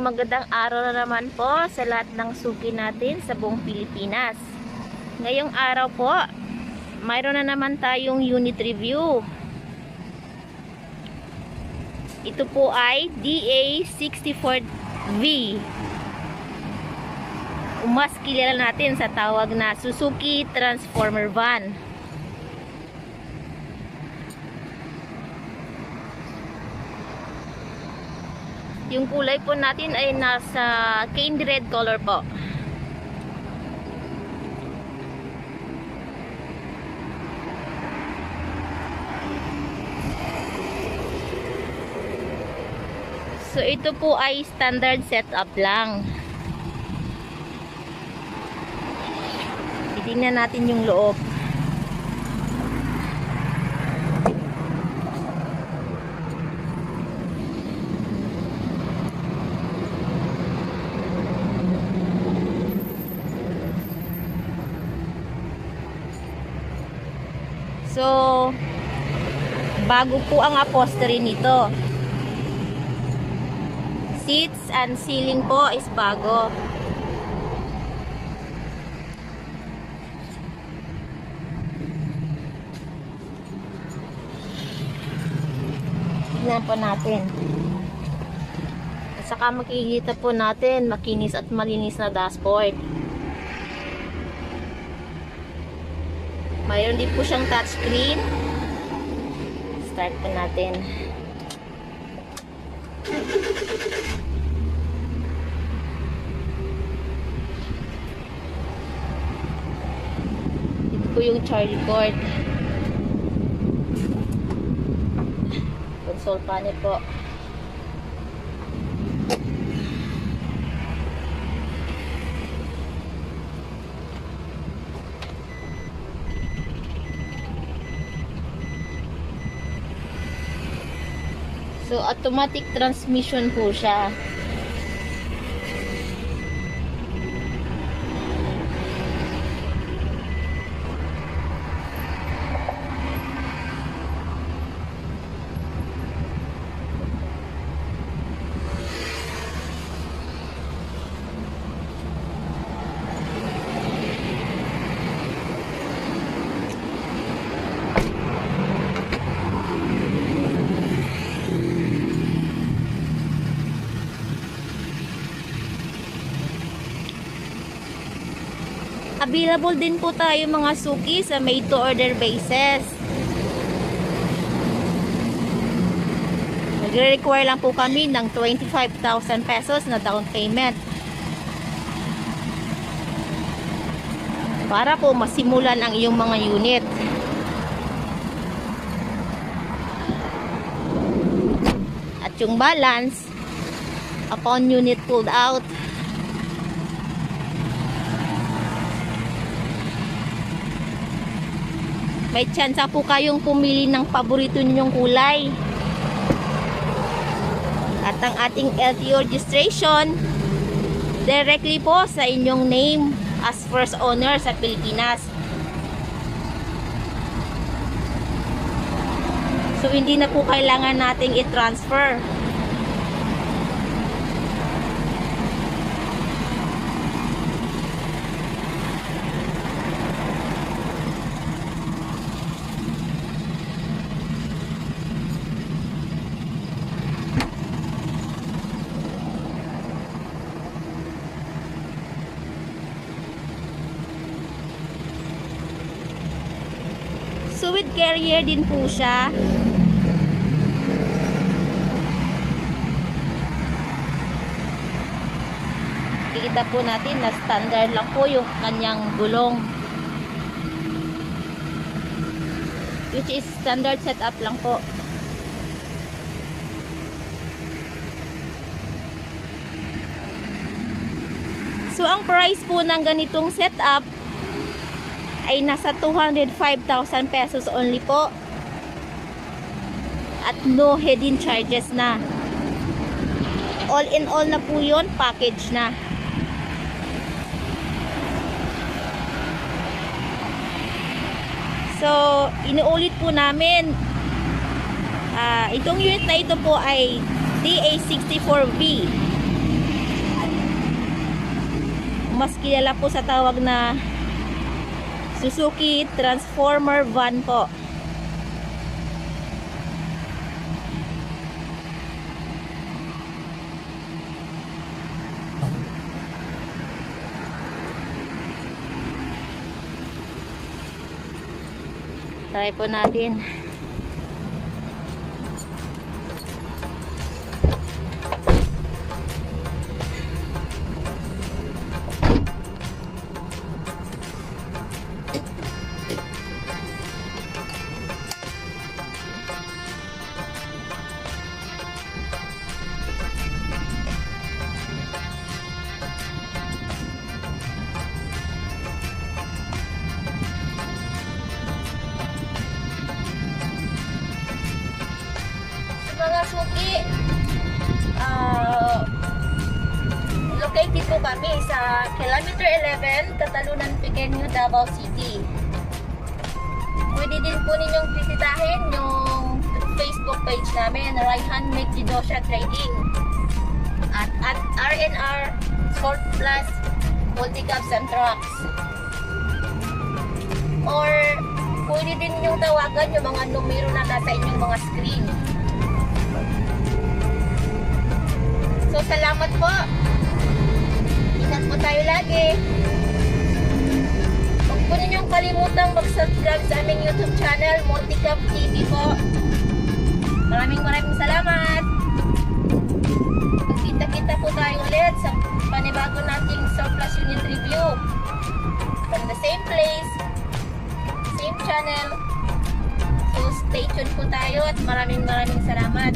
magandang araw na naman po sa lahat ng suki natin sa buong Pilipinas. Ngayong araw po, mayroon na naman tayong unit review. Ito po ay DA64V. Mas kilala natin sa tawag na Suzuki Transformer Van. Yung kulay po natin ay nasa candy red color po. So ito po ay standard setup lang. Titingnan natin yung loob. So, bago po ang upholstery nito. Seats and ceiling po is bago. Tignan po natin. At saka makikita po natin makinis at malinis na dashboard. Mayroon din po siyang touchscreen. Start po natin. Ito po yung charge cord. Console panel po. So, automatic transmission po siya. Available din po tayo mga suki sa made to order basis. Nagre-require lang po kami ng 25,000 pesos na down payment para po masimulan ang iyong mga unit. At yung balance upon unit pulled out, may tsansa po kayong pumili ng paborito ninyong kulay. At ang ating LTO registration directly po sa inyong name as first owner sa Pilipinas. So hindi na po kailangan nating i-transfer. So with carrier din po siya. Kita po natin na standard lang po yung kanyang gulong. Which is standard setup lang po. So ang price po ng ganitong setup ay nasa 205,000 pesos only po. At no hidden charges na. All in all na po yun, package na. So, inuulit po namin, itong unit na ito po ay DA64V. mas kilala po sa tawag na Suzuki Transformer van po. Try po natin. Mga suki, located po kami sa kilometer 11, Catalunan Pequeño, Davao City. Pwede din po ninyong bisitahin yung Facebook page namin, Raihan Mekdidosha Trading, at RNR Sport Plus Multicabs and Trucks. Or pwede din ninyong tawagan yung mga numero na nasa inyong mga screen. So, salamat po. Ingat po tayo lagi. Huwag po ninyong kalimutang mag-subscribe sa aming YouTube channel, Multicab TV po. Maraming salamat. Magkita-kita po tayo ulit sa panibago nating surplus unit review. From the same place, same channel. So, stay tuned po tayo at maraming salamat.